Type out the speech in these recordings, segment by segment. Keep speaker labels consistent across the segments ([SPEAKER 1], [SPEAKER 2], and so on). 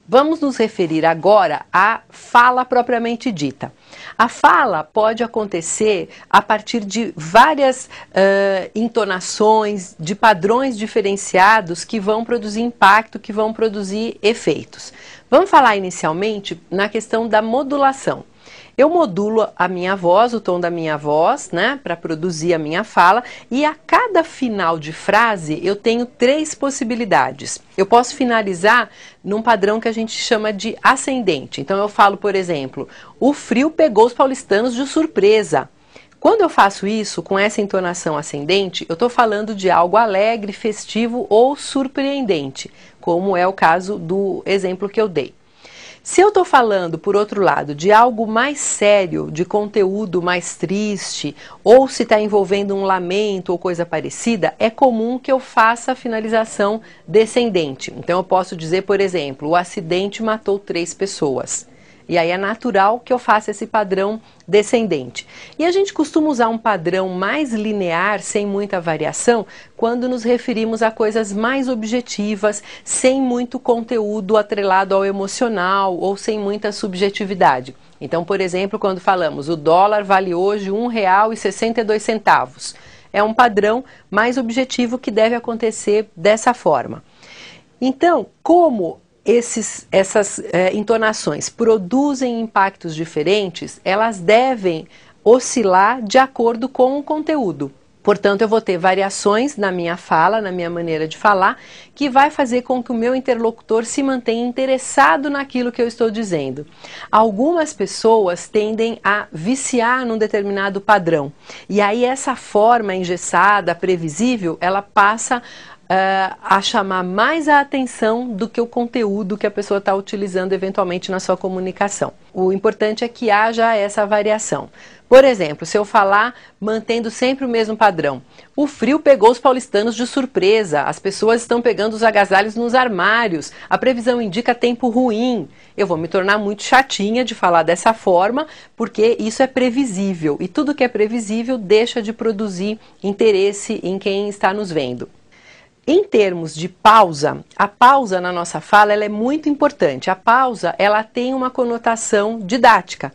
[SPEAKER 1] Vamos nos referir agora à fala propriamente dita. A fala pode acontecer a partir de várias entonações, de padrões diferenciados que vão produzir impacto, que vão produzir efeitos. Vamos falar inicialmente na questão da modulação. Eu modulo a minha voz, o tom da minha voz, né, para produzir a minha fala, e a cada final de frase eu tenho 3 possibilidades. Eu posso finalizar num padrão que a gente chama de ascendente. Então eu falo, por exemplo, o frio pegou os paulistanos de surpresa. Quando eu faço isso com essa entonação ascendente, eu estou falando de algo alegre, festivo ou surpreendente, como é o caso do exemplo que eu dei. Se eu estou falando, por outro lado, de algo mais sério, de conteúdo mais triste, ou se está envolvendo um lamento ou coisa parecida, é comum que eu faça a finalização descendente. Então eu posso dizer, por exemplo, o acidente matou 3 pessoas. E aí é natural que eu faça esse padrão descendente. E a gente costuma usar um padrão mais linear, sem muita variação, quando nos referimos a coisas mais objetivas, sem muito conteúdo atrelado ao emocional ou sem muita subjetividade. Então, por exemplo, quando falamos o dólar vale hoje R$ 1,62. É um padrão mais objetivo que deve acontecer dessa forma. Então, como essas entonações produzem impactos diferentes, elas devem oscilar de acordo com o conteúdo. Portanto, eu vou ter variações na minha fala, na minha maneira de falar, que vai fazer com que o meu interlocutor se mantenha interessado naquilo que eu estou dizendo. Algumas pessoas tendem a viciar num determinado padrão. E aí essa forma engessada, previsível, ela passa a chamar mais a atenção do que o conteúdo que a pessoa está utilizando eventualmente na sua comunicação. O importante é que haja essa variação. Por exemplo, se eu falar mantendo sempre o mesmo padrão, o frio pegou os paulistanos de surpresa, as pessoas estão pegando os agasalhos nos armários, a previsão indica tempo ruim. Eu vou me tornar muito chatinha de falar dessa forma, porque isso é previsível, e tudo que é previsível deixa de produzir interesse em quem está nos vendo. Em termos de pausa, a pausa na nossa fala ela é muito importante. A pausa ela tem uma conotação didática.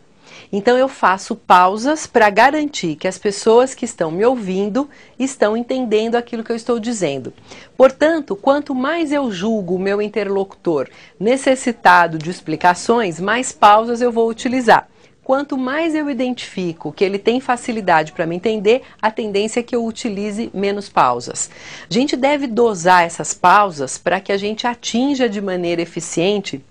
[SPEAKER 1] Então eu faço pausas para garantir que as pessoas que estão me ouvindo estão entendendo aquilo que eu estou dizendo. Portanto, quanto mais eu julgo o meu interlocutor necessitado de explicações, mais pausas eu vou utilizar. Quanto mais eu identifico que ele tem facilidade para me entender, a tendência é que eu utilize menos pausas. A gente deve dosar essas pausas para que a gente atinja de maneira eficiente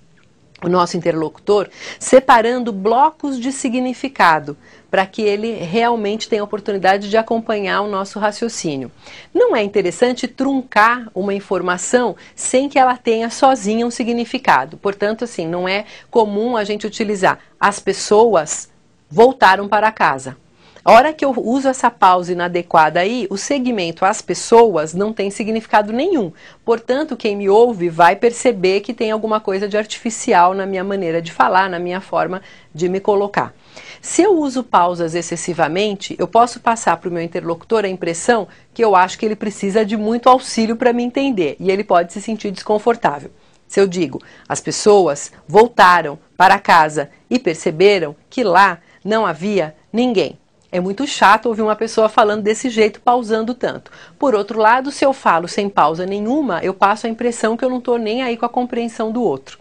[SPEAKER 1] o nosso interlocutor, separando blocos de significado, para que ele realmente tenha a oportunidade de acompanhar o nosso raciocínio. Não é interessante truncar uma informação sem que ela tenha sozinha um significado. Portanto, assim, não é comum a gente utilizar as pessoas voltaram para casa. A hora que eu uso essa pausa inadequada aí, o segmento as pessoas não tem significado nenhum. Portanto, quem me ouve vai perceber que tem alguma coisa de artificial na minha maneira de falar, na minha forma de me colocar. Se eu uso pausas excessivamente, eu posso passar para o meu interlocutor a impressão que eu acho que ele precisa de muito auxílio para me entender e ele pode se sentir desconfortável. Se eu digo, as pessoas voltaram para casa e perceberam que lá não havia ninguém. É muito chato ouvir uma pessoa falando desse jeito, pausando tanto. Por outro lado, se eu falo sem pausa nenhuma, eu passo a impressão que eu não estou nem aí com a compreensão do outro.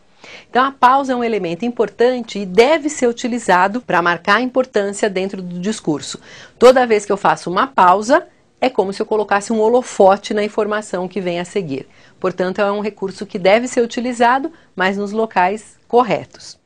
[SPEAKER 1] Então a pausa é um elemento importante e deve ser utilizado para marcar a importância dentro do discurso. Toda vez que eu faço uma pausa, é como se eu colocasse um holofote na informação que vem a seguir. Portanto, é um recurso que deve ser utilizado, mas nos locais corretos.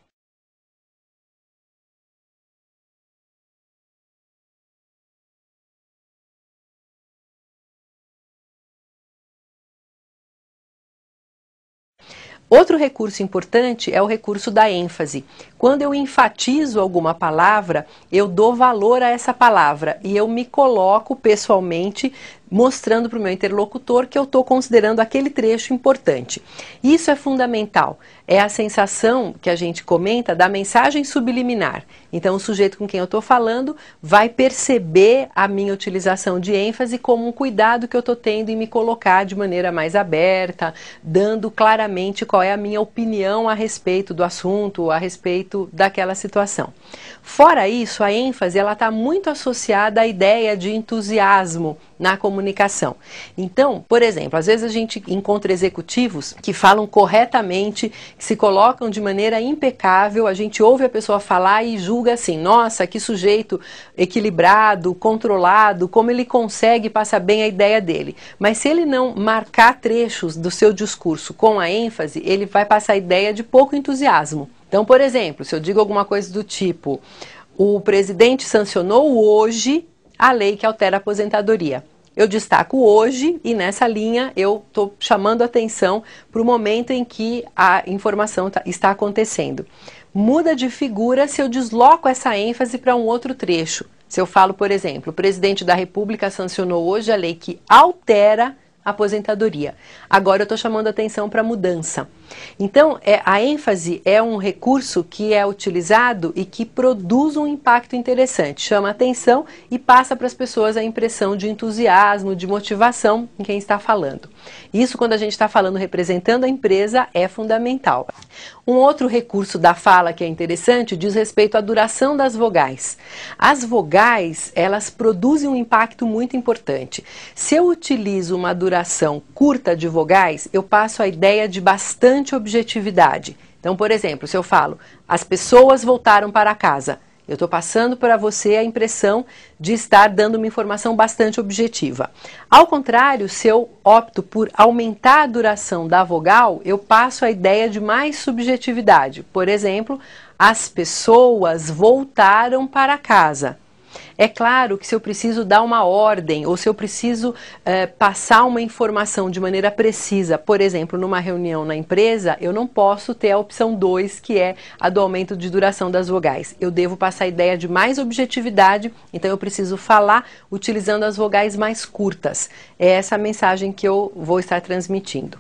[SPEAKER 1] Outro recurso importante é o recurso da ênfase. Quando eu enfatizo alguma palavra, eu dou valor a essa palavra e eu me coloco pessoalmente mostrando para o meu interlocutor que eu estou considerando aquele trecho importante. Isso é fundamental. É a sensação que a gente comenta da mensagem subliminar. Então, o sujeito com quem eu estou falando vai perceber a minha utilização de ênfase como um cuidado que eu estou tendo em me colocar de maneira mais aberta, dando claramente qual é a minha opinião a respeito do assunto, a respeito daquela situação. Fora isso, a ênfase está muito associada à ideia de entusiasmo na comunicação. Então, por exemplo, às vezes a gente encontra executivos que falam corretamente, que se colocam de maneira impecável, a gente ouve a pessoa falar e julga assim, nossa, que sujeito equilibrado, controlado, como ele consegue passar bem a ideia dele. Mas se ele não marcar trechos do seu discurso com a ênfase, ele vai passar a ideia de pouco entusiasmo. Então, por exemplo, se eu digo alguma coisa do tipo, o presidente sancionou hoje a lei que altera a aposentadoria. Eu destaco hoje e nessa linha eu estou chamando a atenção para o momento em que a informação está acontecendo. Muda de figura se eu desloco essa ênfase para um outro trecho. Se eu falo, por exemplo, o presidente da República sancionou hoje a lei que altera a aposentadoria. Agora eu estou chamando a atenção para a mudança. Então, a ênfase é um recurso que é utilizado e que produz um impacto interessante, chama a atenção e passa para as pessoas a impressão de entusiasmo, de motivação em quem está falando. Isso, quando a gente está falando representando a empresa, é fundamental. Um outro recurso da fala que é interessante diz respeito à duração das vogais. As vogais, elas produzem um impacto muito importante. Se eu utilizo uma duração curta de vogais, eu passo a ideia de bastante objetividade. Então, por exemplo, se eu falo, as pessoas voltaram para casa, eu estou passando para você a impressão de estar dando uma informação bastante objetiva. Ao contrário, se eu opto por aumentar a duração da vogal, eu passo a ideia de mais subjetividade. Por exemplo, as pessoas voltaram para casa. É claro que se eu preciso dar uma ordem ou se eu preciso passar uma informação de maneira precisa, por exemplo, numa reunião na empresa, eu não posso ter a opção 2, que é a do aumento de duração das vogais. Eu devo passar a ideia de mais objetividade, então eu preciso falar utilizando as vogais mais curtas. É essa a mensagem que eu vou estar transmitindo.